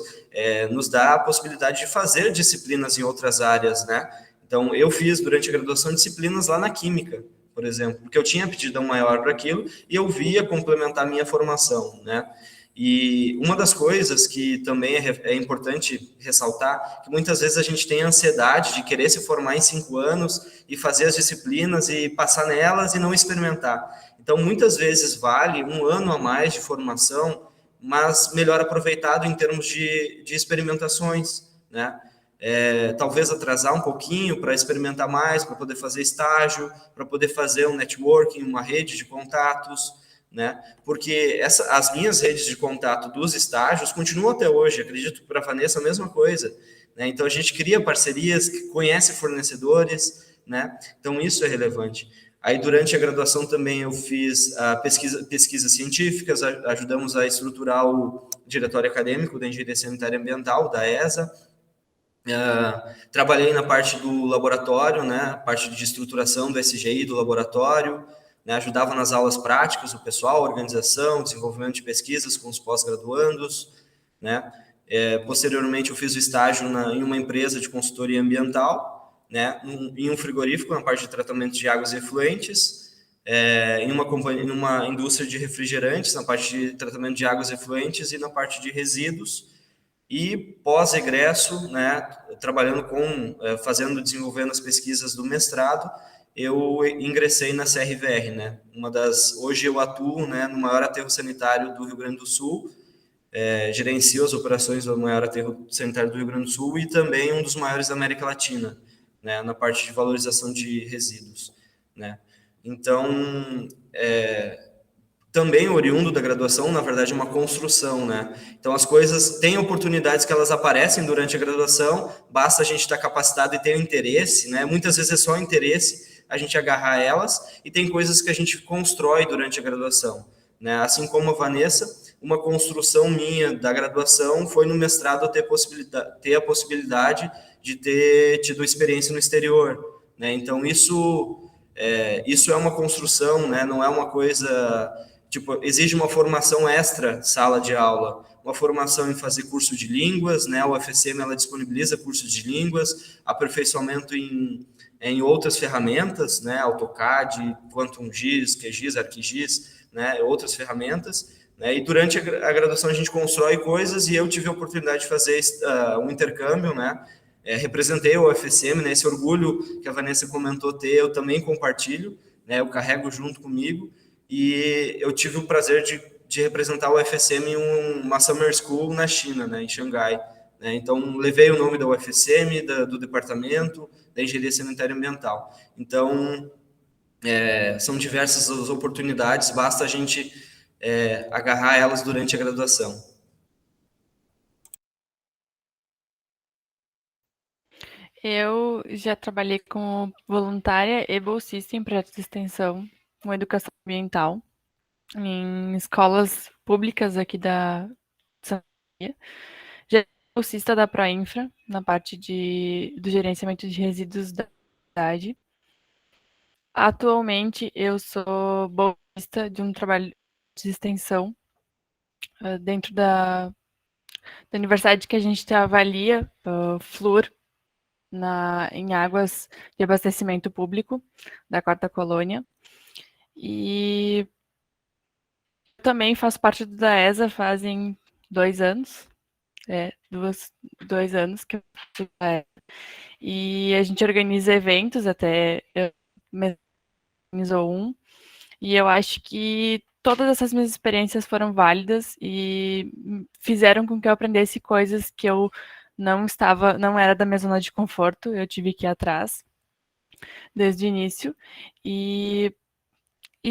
nos dá a possibilidade de fazer disciplinas em outras áreas, né? Então, eu fiz, durante a graduação, disciplinas lá na química, por exemplo, porque eu tinha aptidão maior para aquilo e eu via complementar a minha formação, né? E uma das coisas que também é importante ressaltar, que muitas vezes a gente tem ansiedade de querer se formar em 5 anos e fazer as disciplinas e passar nelas e não experimentar. Então, muitas vezes vale 1 ano a mais de formação, mas melhor aproveitado em termos de experimentações, né? Talvez atrasar um pouquinho para experimentar mais, para poder fazer estágio, para poder fazer um networking, uma rede de contatos, né? Porque as minhas redes de contato dos estágios continuam até hoje, acredito que para a Vanessa a mesma coisa, né? Então a gente cria parcerias, conhece fornecedores, né? Então isso é relevante. Aí durante a graduação também eu fiz pesquisas científicas, ajudamos a estruturar o diretório acadêmico da Engenharia Sanitária e Ambiental, da ESA. Trabalhei na parte do laboratório, né? Parte de estruturação do SGI do laboratório, né, ajudava nas aulas práticas o pessoal, organização, desenvolvimento de pesquisas com os pós-graduandos, né? Posteriormente, eu fiz o estágio em uma empresa de consultoria ambiental, né, em um frigorífico, na parte de tratamento de águas efluentes, em uma indústria de refrigerantes, na parte de tratamento de águas efluentes e na parte de resíduos. E pós-egresso, né, desenvolvendo as pesquisas do mestrado, eu ingressei na CRVR, né? Hoje eu atuo, né, no maior aterro sanitário do Rio Grande do Sul, gerencio as operações do maior aterro sanitário do Rio Grande do Sul e também um dos maiores da América Latina, né, na parte de valorização de resíduos, né? Então, também oriundo da graduação, na verdade, é uma construção, né? Então, as coisas têm oportunidades que elas aparecem durante a graduação, basta a gente estar capacitado e ter interesse, né? Muitas vezes é só interesse a gente agarrar elas, e tem coisas que a gente constrói durante a graduação, né? Assim como a Vanessa, uma construção minha da graduação foi no mestrado ter a possibilidade de ter tido experiência no exterior, né? Então, isso é uma construção, né? Não é uma coisa... Tipo, exige uma formação extra sala de aula, uma formação em fazer curso de línguas, né? A UFSM, ela disponibiliza cursos de línguas, aperfeiçoamento em outras ferramentas, né? AutoCAD, QuantumGIS, QGIS, ArcGIS, né? Outras ferramentas, né? E durante a graduação a gente constrói coisas e eu tive a oportunidade de fazer um intercâmbio, né? Representei a UFSM, né? Esse orgulho que a Vanessa comentou eu também compartilho, né? Eu carrego junto comigo. E eu tive o prazer de representar o UFSM em uma Summer School na China, né, em Xangai, né? Então, levei o nome da UFSM, do departamento da Engenharia Sanitária e Ambiental. Então, são diversas as oportunidades, basta a gente agarrar elas durante a graduação. Eu já trabalhei como voluntária e bolsista em projetos de extensão com educação ambiental em escolas públicas aqui da Santa Maria. Já fui bolsista da Proinfra, na parte do gerenciamento de resíduos da cidade. Atualmente, eu sou bolsista de um trabalho de extensão dentro da universidade que a gente avalia flúor em águas de abastecimento público da Quarta Colônia. E também faço parte da ESA fazem 2 anos. 2 anos que eu faço da ESA. E a gente organiza eventos, até eu organizou um. E eu acho que todas essas minhas experiências foram válidas e fizeram com que eu aprendesse coisas que eu não era da minha zona de conforto, eu tive que ir atrás desde o início. E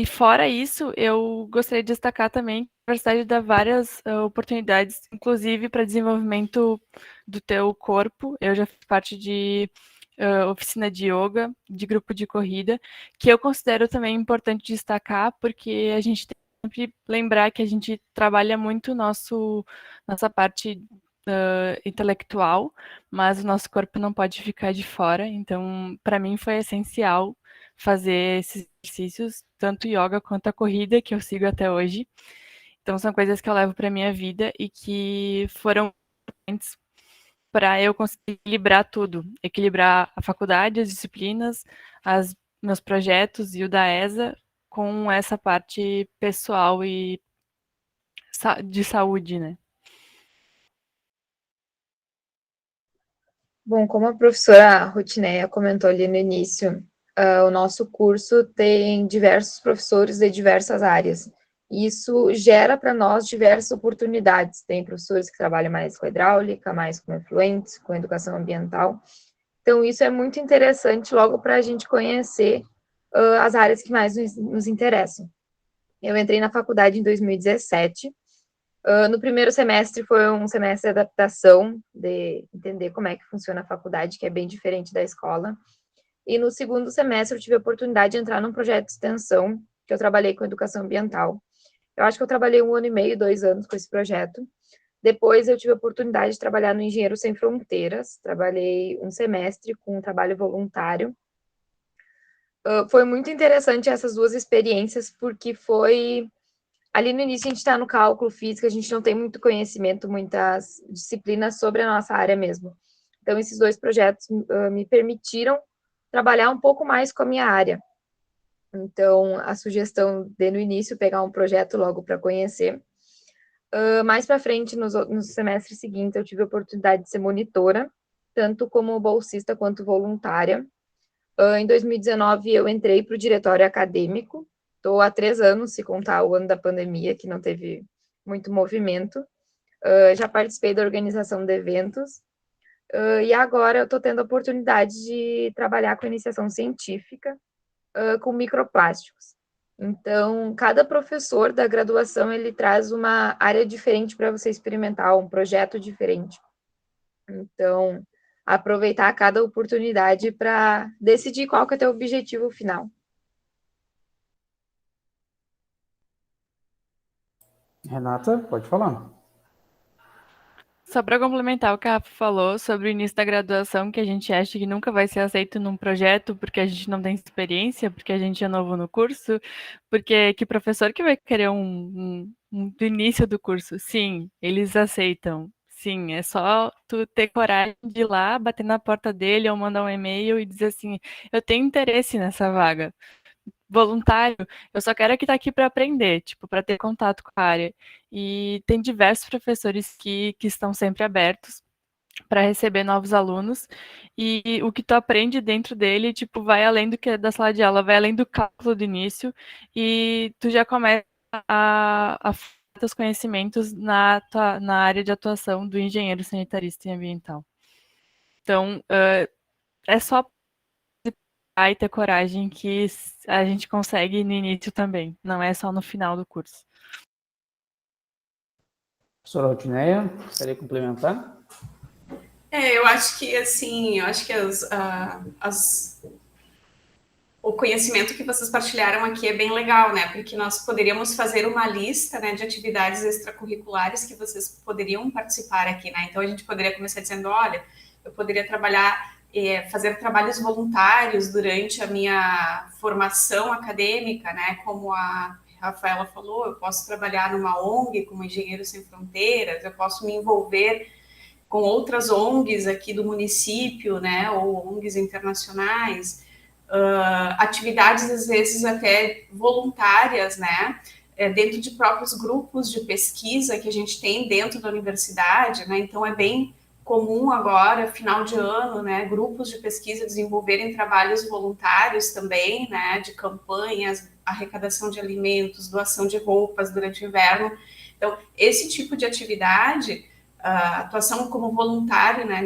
fora isso, eu gostaria de destacar também que a universidade dá várias oportunidades, inclusive para desenvolvimento do teu corpo. Eu já fiz parte de oficina de yoga, de grupo de corrida, que eu considero também importante destacar, porque a gente tem que sempre lembrar que a gente trabalha muito nossa parte intelectual, mas o nosso corpo não pode ficar de fora. Então, para mim foi essencial fazer esses exercícios, tanto yoga quanto a corrida, que eu sigo até hoje. Então, são coisas que eu levo para minha vida e que foram importantes para eu conseguir equilibrar tudo, equilibrar a faculdade, as disciplinas, meus projetos e o da ESA com essa parte pessoal e de saúde, né? Bom, como a professora Rutineia comentou ali no início, o nosso curso tem diversos professores de diversas áreas. Isso gera para nós diversas oportunidades. Tem professores que trabalham mais com hidráulica, mais com efluentes, com educação ambiental. Então, isso é muito interessante logo para a gente conhecer as áreas que mais nos interessam. Eu entrei na faculdade em 2017. No primeiro semestre foi um semestre de adaptação, de entender como é que funciona a faculdade, que é bem diferente da escola. E no segundo semestre eu tive a oportunidade de entrar num projeto de extensão, que eu trabalhei com educação ambiental. Eu acho que eu trabalhei 1 ano e meio, 2 anos com esse projeto. Depois eu tive a oportunidade de trabalhar no Engenheiros Sem Fronteiras, trabalhei um semestre com um trabalho voluntário. Foi muito interessante essas duas experiências, porque foi ali no início a gente está no cálculo físico, a gente não tem muito conhecimento, muitas disciplinas sobre a nossa área mesmo. Então, esses 2 projetos me permitiram trabalhar um pouco mais com a minha área. Então, a sugestão de, no início, pegar um projeto logo para conhecer. Mais para frente, no semestre seguinte, eu tive a oportunidade de ser monitora, tanto como bolsista quanto voluntária. Em 2019, eu entrei para o diretório acadêmico. Estou há 3 anos, se contar o ano da pandemia, que não teve muito movimento. Já participei da organização de eventos. E agora eu estou tendo a oportunidade de trabalhar com iniciação científica, com microplásticos. Então, cada professor da graduação, ele traz uma área diferente para você experimentar, um projeto diferente. Então, aproveitar cada oportunidade para decidir qual que é o teu objetivo final. Renata, pode falar. Só para complementar o que a Rafa falou sobre o início da graduação, que a gente acha que nunca vai ser aceito num projeto porque a gente não tem experiência, porque a gente é novo no curso, porque que professor que vai querer do início do curso? Sim, eles aceitam. Sim, é só tu ter coragem de ir lá, bater na porta dele ou mandar um e-mail e dizer assim, eu tenho interesse nessa vaga. Voluntário, eu só quero que tá aqui para aprender, tipo, para ter contato com a área. E tem diversos professores que estão sempre abertos para receber novos alunos, e o que tu aprende dentro dele, tipo, vai além do que é da sala de aula, vai além do cálculo do início, e tu já começa a os conhecimentos na área de atuação do engenheiro sanitarista e ambiental. Então, é só e ter coragem que a gente consegue no início também, não é só no final do curso. Professora Rutineia, gostaria de complementar? Eu acho que, assim, o conhecimento que vocês partilharam aqui é bem legal, né? Porque nós poderíamos fazer uma lista, né, de atividades extracurriculares que vocês poderiam participar aqui, né? Então a gente poderia começar dizendo, olha, eu poderia fazer trabalhos voluntários durante a minha formação acadêmica, né? Como a Rafaela falou, eu posso trabalhar numa ONG como Engenheiros Sem Fronteiras, eu posso me envolver com outras ONGs aqui do município, né? Ou ONGs internacionais. Atividades, às vezes, até voluntárias, né? Dentro de próprios grupos de pesquisa que a gente tem dentro da universidade, né? Então, é bem comum agora, final de ano, né? Grupos de pesquisa desenvolverem trabalhos voluntários também, né? De campanhas, arrecadação de alimentos, doação de roupas durante o inverno. Então, esse tipo de atividade atuação como voluntário, né,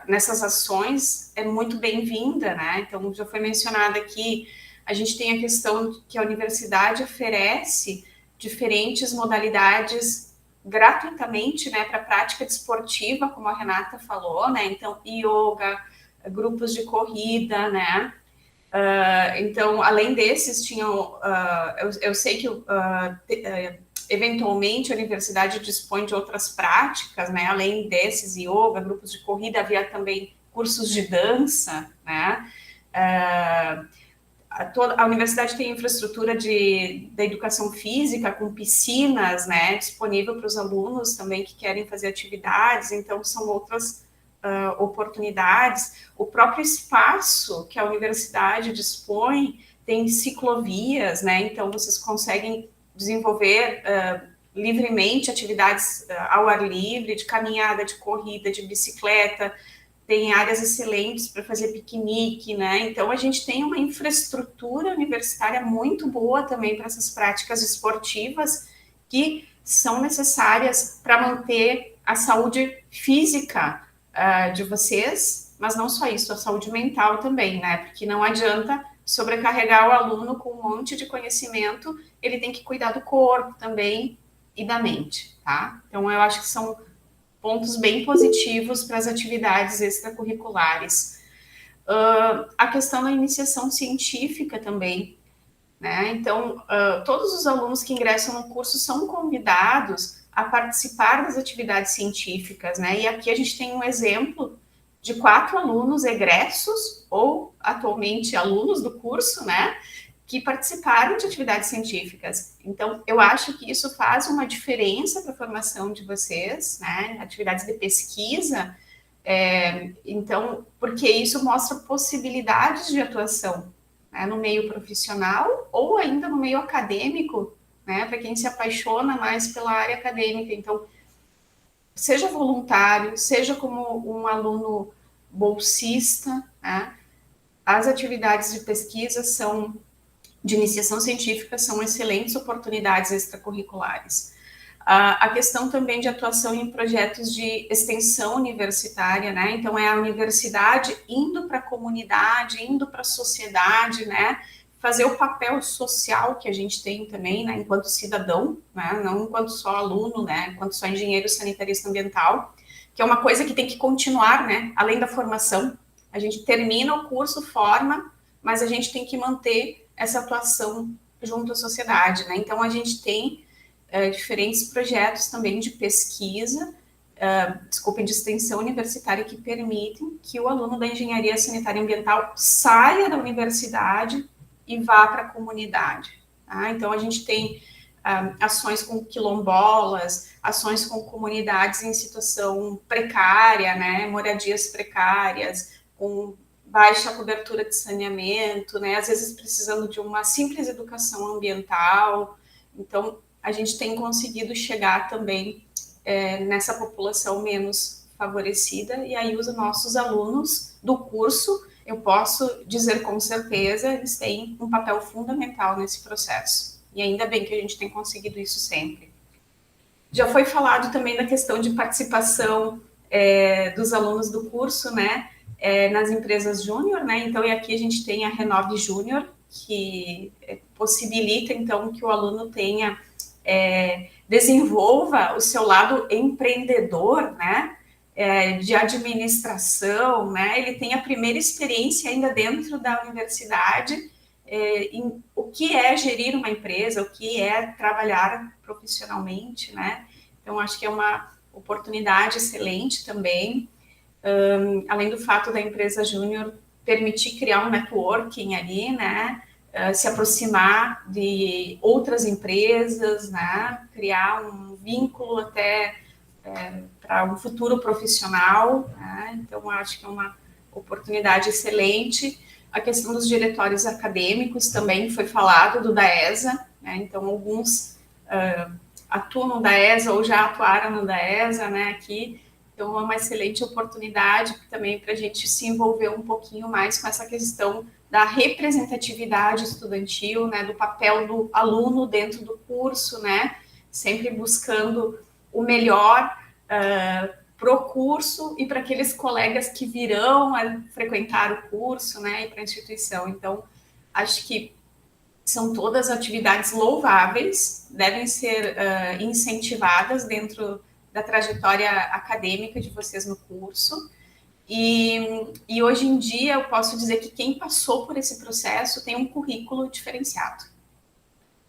nessas ações é muito bem-vinda, né? Então, já foi mencionado aqui, a gente tem a questão que a universidade oferece diferentes modalidades gratuitamente, né, para a prática desportiva, como a Renata falou, né? Então, yoga, grupos de corrida, né? Então, além desses, tinham, eu sei que eventualmente a universidade dispõe de outras práticas, né? Além desses, yoga, grupos de corrida, havia também cursos de dança, né? A universidade tem infraestrutura da educação física, com piscinas, né, disponível para os alunos também que querem fazer atividades, então são outras oportunidades. O próprio espaço que a universidade dispõe tem ciclovias, né, então vocês conseguem desenvolver livremente atividades ao ar livre, de caminhada, de corrida, de bicicleta, tem áreas excelentes para fazer piquenique, né? Então, a gente tem uma infraestrutura universitária muito boa também para essas práticas esportivas que são necessárias para manter a saúde física de vocês, mas não só isso, a saúde mental também, né? Porque não adianta sobrecarregar o aluno com um monte de conhecimento, ele tem que cuidar do corpo também e da mente, tá? Então, eu acho que são pontos bem positivos para as atividades extracurriculares. A questão da iniciação científica também, né? Então, todos os alunos que ingressam no curso são convidados a participar das atividades científicas, né? E aqui a gente tem um exemplo de 4 alunos egressos, ou atualmente alunos do curso, né? Que participaram de atividades científicas. Então, eu acho que isso faz uma diferença para a formação de vocês, né? Atividades de pesquisa, então, porque isso mostra possibilidades de atuação, né? No meio profissional ou ainda no meio acadêmico, né? Para quem se apaixona mais pela área acadêmica. Então, seja voluntário, seja como um aluno bolsista, né? As atividades de pesquisa de iniciação científica são excelentes oportunidades extracurriculares. A questão também de atuação em projetos de extensão universitária, né? Então, é a universidade indo para a comunidade, indo para a sociedade, né? Fazer o papel social que a gente tem também, né? Enquanto cidadão, né? Não enquanto só aluno, né? Enquanto só engenheiro sanitarista ambiental, que é uma coisa que tem que continuar, né? Além da formação. A gente termina o curso, forma, mas a gente tem que manter essa atuação junto à sociedade, né? Então, a gente tem diferentes projetos também de pesquisa, de extensão universitária que permitem que o aluno da engenharia sanitária e ambiental saia da universidade e vá para a comunidade, tá? Então, a gente tem ações com quilombolas, ações com comunidades em situação precária, né? Moradias precárias, com baixa cobertura de saneamento, né? Às vezes precisando de uma simples educação ambiental. Então, a gente tem conseguido chegar também nessa população menos favorecida, e aí os nossos alunos do curso, eu posso dizer com certeza, eles têm um papel fundamental nesse processo. E ainda bem que a gente tem conseguido isso sempre. Já foi falado também da questão de participação dos alunos do curso, né? Nas empresas júnior, né? Então, e aqui a gente tem a Renove Júnior, que possibilita, então, que o aluno desenvolva o seu lado empreendedor, né? De administração, né? Ele tem a primeira experiência ainda dentro da universidade em o que é gerir uma empresa, o que é trabalhar profissionalmente, né? Então, acho que é uma oportunidade excelente também. Além do fato da empresa júnior permitir criar um networking ali, né? Se aproximar de outras empresas, né? Criar um vínculo até para um futuro profissional, né? Então, acho que é uma oportunidade excelente. A questão dos diretórios acadêmicos também foi falado, do DAESA, né? Então, alguns atuam no DAESA ou já atuaram no DAESA, né? Aqui. Então, é uma excelente oportunidade também para a gente se envolver um pouquinho mais com essa questão da representatividade estudantil, né, do papel do aluno dentro do curso, né, sempre buscando o melhor para o curso e para aqueles colegas que virão a frequentar o curso, né, e para a instituição. Então, acho que são todas atividades louváveis, devem ser incentivadas dentro da trajetória acadêmica de vocês no curso. E hoje em dia eu posso dizer que quem passou por esse processo tem um currículo diferenciado.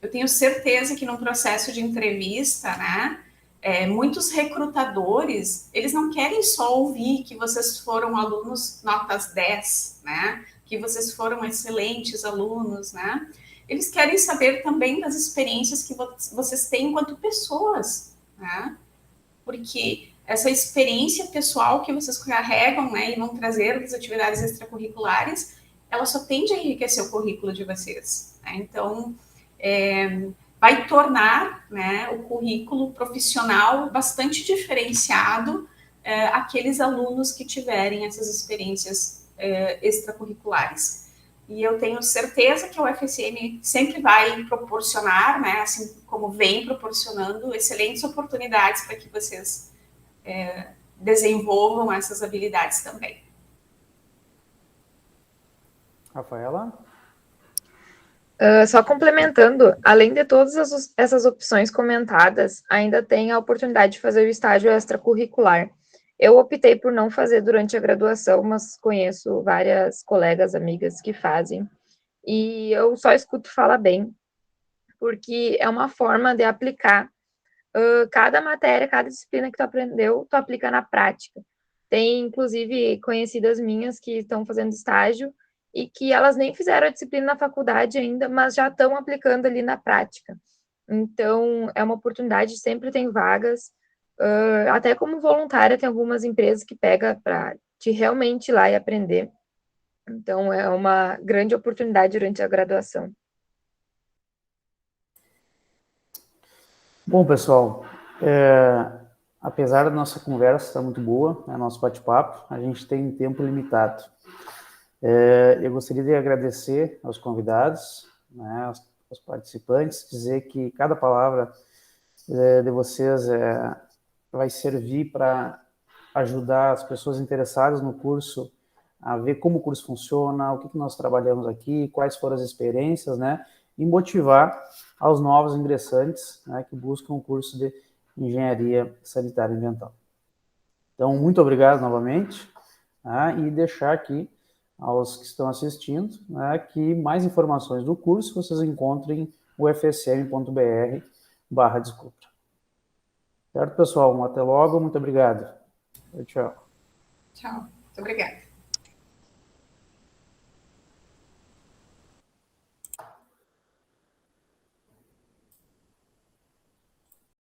Eu tenho certeza que num processo de entrevista, né, muitos recrutadores, eles não querem só ouvir que vocês foram alunos notas 10, né, que vocês foram excelentes alunos, né, eles querem saber também das experiências que vocês têm enquanto pessoas, né, porque essa experiência pessoal que vocês carregam, né, e vão trazer das atividades extracurriculares, ela só tende a enriquecer o currículo de vocês, né? Então, vai tornar, né, o currículo profissional bastante diferenciado aqueles alunos que tiverem essas experiências extracurriculares. E eu tenho certeza que a UFSM sempre vai proporcionar, né, assim como vem proporcionando, excelentes oportunidades para que vocês desenvolvam essas habilidades também. Rafaela? Só complementando, além de todas essas opções comentadas, ainda tem a oportunidade de fazer o estágio extracurricular. Eu optei por não fazer durante a graduação, mas conheço várias colegas, amigas que fazem, e eu só escuto falar bem, porque é uma forma de aplicar cada matéria, cada disciplina que tu aprendeu, tu aplica na prática. Tem, inclusive, conhecidas minhas que estão fazendo estágio e que elas nem fizeram a disciplina na faculdade ainda, mas já estão aplicando ali na prática. Então, é uma oportunidade, sempre tem vagas, até como voluntária, tem algumas empresas que pegam para te realmente ir lá e aprender. Então, é uma grande oportunidade durante a graduação. Bom, pessoal, apesar da nossa conversa estar muito boa, né, nosso bate-papo, a gente tem tempo limitado. Eu gostaria de agradecer aos convidados, né, aos participantes, dizer que cada palavra de vocês vai servir para ajudar as pessoas interessadas no curso a ver como o curso funciona, o que nós trabalhamos aqui, quais foram as experiências, né, e motivar aos novos ingressantes, né, que buscam um curso de Engenharia Sanitária e Ambiental. Então, muito obrigado novamente, né, e deixar aqui aos que estão assistindo, né, que mais informações do curso vocês encontrem em ufsm.br/descubra. Certo, pessoal? Até logo, muito obrigado. Tchau. Tchau, muito obrigada.